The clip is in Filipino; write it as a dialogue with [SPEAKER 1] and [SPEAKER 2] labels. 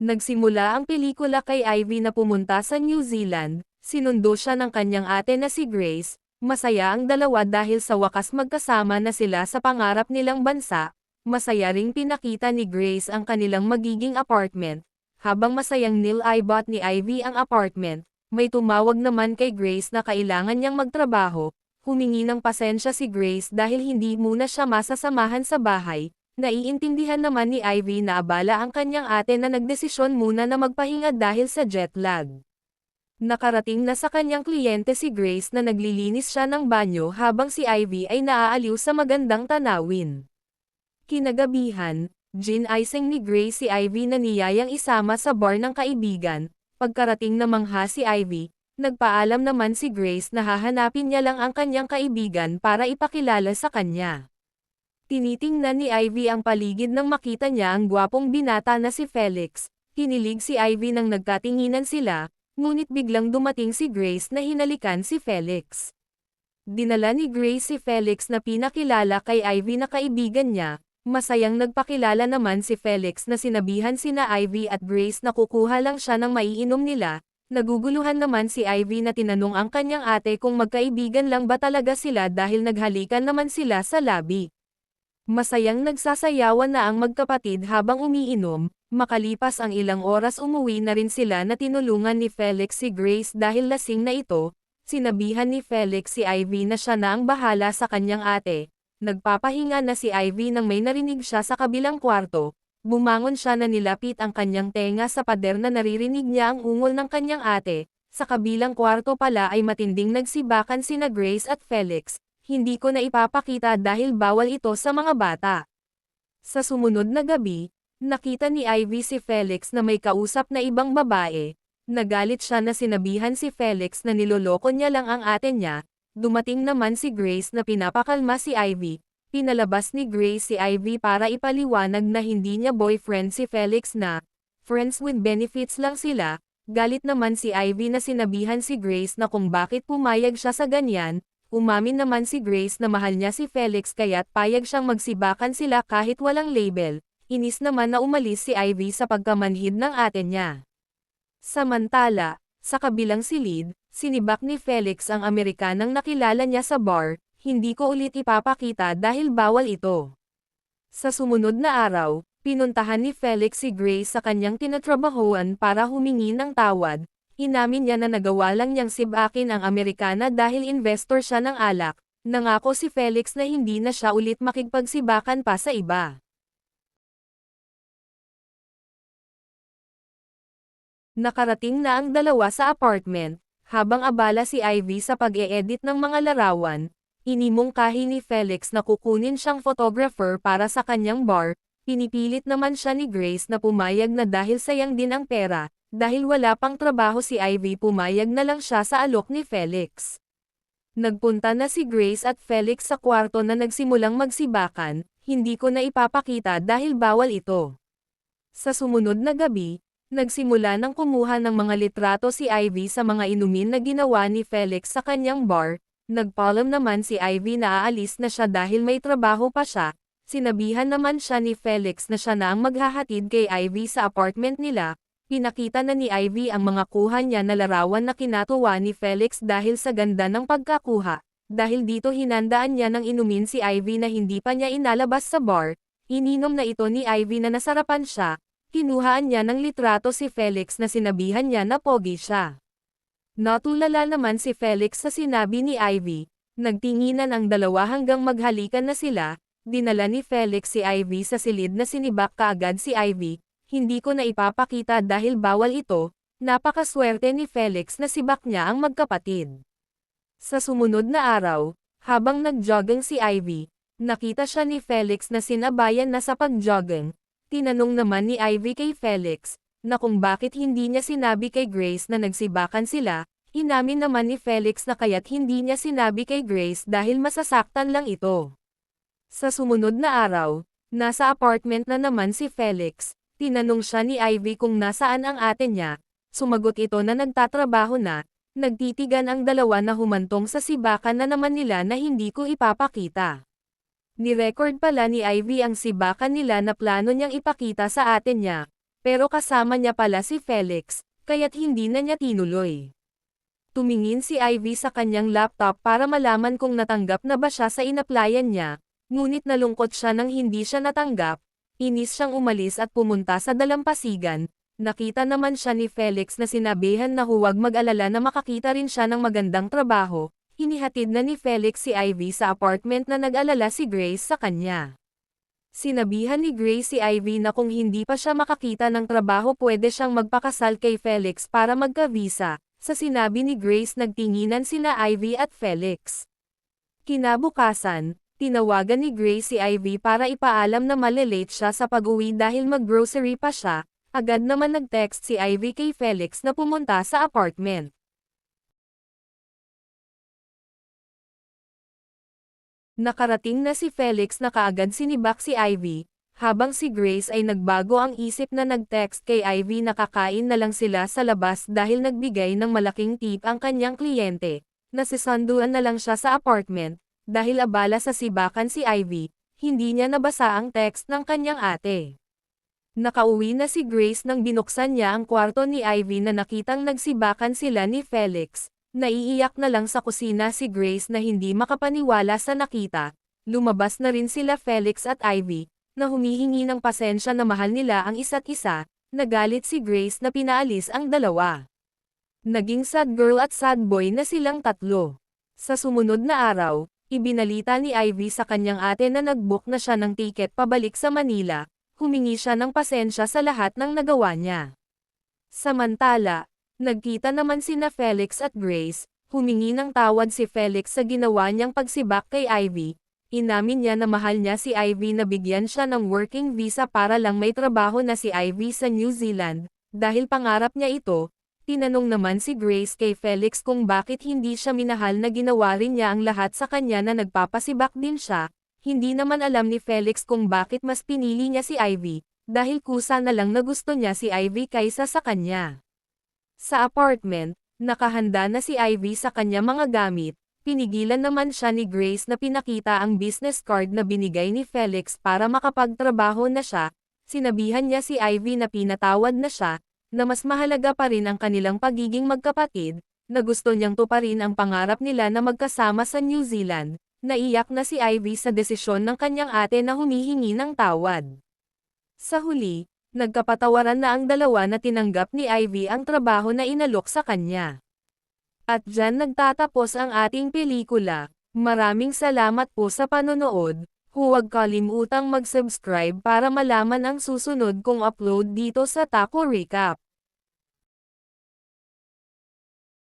[SPEAKER 1] Nagsimula ang pelikula kay Ivy na pumunta sa New Zealand, sinundo siya ng kanyang ate na si Grace, masaya ang dalawa dahil sa wakas magkasama na sila sa pangarap nilang bansa, masaya ring pinakita ni Grace ang kanilang magiging apartment, habang masayang nilibot ni Ivy ang apartment, may tumawag naman kay Grace na kailangan niyang magtrabaho, humingi ng pasensya si Grace dahil hindi muna siya masasamahan sa bahay. Naiintindihan naman ni Ivy na abala ang kanyang ate na nagdesisyon muna na magpahinga dahil sa jet lag. Nakarating na sa kanyang kliyente si Grace na naglilinis siya ng banyo habang si Ivy ay naaaliw sa magandang tanawin. Kinagabihan, gin-icing ni Grace si Ivy na niyayang isama sa bar ng kaibigan. Pagkarating na mangha si Ivy, nagpaalam naman si Grace na hahanapin niya lang ang kanyang kaibigan para ipakilala sa kanya. Tinitingnan ni Ivy ang paligid nang makita niya ang gwapong binata na si Felix. Kinilig si Ivy nang nagkatinginan sila, ngunit biglang dumating si Grace na hinalikan si Felix. Dinala ni Grace si Felix na pinakilala kay Ivy na kaibigan niya, masayang nagpakilala naman si Felix na sinabihan sina Ivy at Grace na kukuha lang siya ng maiinom nila. Naguguluhan naman si Ivy na tinanong ang kanyang ate kung magkaibigan lang ba talaga sila dahil naghalikan naman sila sa labi. Masayang nagsasayawan na ang magkapatid habang umiinom, makalipas ang ilang oras umuwi na rin sila na tinulungan ni Felix si Grace dahil lasing na ito, sinabihan ni Felix si Ivy na siya na ang bahala sa kanyang ate, nagpapahinga na si Ivy nang may narinig siya sa kabilang kwarto, bumangon siya na nilapit ang kanyang tenga sa pader na naririnig niya ang ungol ng kanyang ate, sa kabilang kwarto pala ay matinding nagsibakan sina Grace at Felix. Hindi ko na ipapakita dahil bawal ito sa mga bata. Sa sumunod na gabi, nakita ni Ivy si Felix na may kausap na ibang babae. Nagalit siya na sinabihan si Felix na niloloko niya lang ang ate niya. Dumating naman si Grace na pinapakalma si Ivy. Pinalabas ni Grace si Ivy para ipaliwanag na hindi niya boyfriend si Felix na friends with benefits lang sila. Galit naman si Ivy na sinabihan si Grace na kung bakit pumayag siya sa ganyan. Umamin naman si Grace na mahal niya si Felix kaya't payag siyang magsibakan sila kahit walang label. Inis naman na umalis si Ivy sa pagkamanhid ng ate niya. Samantala, sa kabilang silid, sinibak ni Felix ang Amerikanang nakilala niya sa bar, hindi ko ulit ipapakita dahil bawal ito. Sa sumunod na araw, pinuntahan ni Felix si Grace sa kanyang tinatrabahoan para humingi ng tawad. Inamin niya na nagawa lang niyang sibakin ang Amerikana dahil investor siya ng alak. Nangako si Felix na hindi na siya ulit makipagsibakan pa sa iba. Nakarating na ang dalawa sa apartment, habang abala si Ivy sa pag-e-edit ng mga larawan. Inimungkahi ni Felix na kukunin siyang photographer para sa kanyang bar. Pinipilit naman siya ni Grace na pumayag na dahil sayang din ang pera. Dahil wala pang trabaho si Ivy pumayag na lang siya sa alok ni Felix. Nagpunta na si Grace at Felix sa kwarto na nagsimulang magsibakan, hindi ko na ipapakita dahil bawal ito. Sa sumunod na gabi, nagsimula ng kumuha ng mga litrato si Ivy sa mga inumin na ginawa ni Felix sa kanyang bar, nagpaalam naman si Ivy na aalis na siya dahil may trabaho pa siya, sinabihan naman siya ni Felix na siya na ang maghahatid kay Ivy sa apartment nila. Pinakita na ni Ivy ang mga kuha niya na larawan na kinatuwa ni Felix dahil sa ganda ng pagkakuha. Dahil dito hinandaan niya ng inumin si Ivy na hindi pa niya inalabas sa bar, ininom na ito ni Ivy na nasarapan siya, kinuhaan niya ng litrato si Felix na sinabihan niya na pogi siya. Natulala naman si Felix sa sinabi ni Ivy, nagtinginan ang dalawa hanggang maghalikan na sila, dinala ni Felix si Ivy sa silid na sinibak kaagad si Ivy. Hindi ko na ipapakita dahil bawal ito, napakaswerte ni Felix na sibak niya ang magkapatid. Sa sumunod na araw, habang nagjogging si Ivy, nakita siya ni Felix na sinabayan na sa pagjogging. Tinanong naman ni Ivy kay Felix, na kung bakit hindi niya sinabi kay Grace na nagsibakan sila, inamin naman ni Felix na kaya't hindi niya sinabi kay Grace dahil masasaktan lang ito. Sa sumunod na araw, nasa apartment na naman si Felix. Tinanong siya ni Ivy kung nasaan ang ate niya, sumagot ito na nagtatrabaho na, nagtitigan ang dalawa na humantong sa sibakan na naman nila na hindi ko ipapakita. Ni-record pala ni Ivy ang sibakan nila na plano niyang ipakita sa ate niya, Pero kasama niya pala si Felix, kaya't hindi na niya tinuloy. Tumingin si Ivy sa kanyang laptop para malaman kung natanggap na ba siya sa inaplayan niya, ngunit nalungkot siya nang hindi siya natanggap. Inis siyang umalis at pumunta sa dalampasigan. Nakita naman siya ni Felix na sinabihan na huwag mag-alala na makakita rin siya ng magandang trabaho. Inihatid na ni Felix si Ivy sa apartment na nag-alala si Grace sa kanya. Sinabihan ni Grace si Ivy na kung hindi pa siya makakita ng trabaho pwede siyang magpakasal kay Felix para magka-visa. Sa sinabi ni Grace nagtinginan sina Ivy at Felix. Kinabukasan, tinawagan ni Grace si Ivy para ipaalam na malilate siya sa pag-uwi dahil mag-grocery pa siya. Agad naman nag-text si Ivy kay Felix na pumunta sa apartment. Nakarating na si Felix na kaagad sinibak si Ivy, habang si Grace ay nagbago ang isip na nag-text kay Ivy na kakain na lang sila sa labas dahil nagbigay ng malaking tip ang kanyang kliyente, na sisanduan na lang siya sa apartment. Dahil abala sa sibakan si Ivy, hindi niya nabasa ang text ng kanyang ate. Nakauwi na si Grace nang binuksan niya ang kwarto ni Ivy na nakitang nagsibakan sila ni Felix. Naiiyak na lang sa kusina si Grace na hindi makapaniwala sa nakita. Lumabas na rin sila Felix at Ivy, na humihingi ng pasensya na mahal nila ang isa't isa. Nagalit si Grace na pinaalis ang dalawa. Naging sad girl at sad boy na silang tatlo. Sa sumunod na araw, ibinalita ni Ivy sa kanyang ate na nag-book na siya ng tiket pabalik sa Manila. Humingi siya ng pasensya sa lahat ng nagawa niya. Samantala, nagkita naman sina Felix at Grace. Humingi ng tawad si Felix sa ginawa niyang pagsibak kay Ivy. Inamin niya na mahal niya si Ivy na bigyan siya ng working visa para lang may trabaho na si Ivy sa New Zealand. Dahil pangarap niya ito, tinanong naman si Grace kay Felix kung bakit hindi siya minahal na ginawa rin niya ang lahat sa kanya na nagpapasibak din siya. Hindi naman alam ni Felix kung bakit mas pinili niya si Ivy, dahil kusa na lang na gusto niya si Ivy kaysa sa kanya. Sa apartment, nakahanda na si Ivy sa kanya mga gamit. Pinigilan naman siya ni Grace na pinakita ang business card na binigay ni Felix para makapagtrabaho na siya. Sinabihan niya si Ivy na pinatawad na siya, na mas mahalaga pa rin ang kanilang pagiging magkapatid, na gusto niyang tuparin ang pangarap nila na magkasama sa New Zealand. Naiyak na si Ivy sa desisyon ng kanyang ate na humihingi ng tawad. Sa huli, nagkapatawaran na ang dalawa na tinanggap ni Ivy ang trabaho na inalok sa kanya. At dyan nagtatapos ang ating pelikula. Maraming salamat po sa panonood. Huwag kalimutang mag-subscribe para malaman ang susunod kong upload dito sa Taco Recap.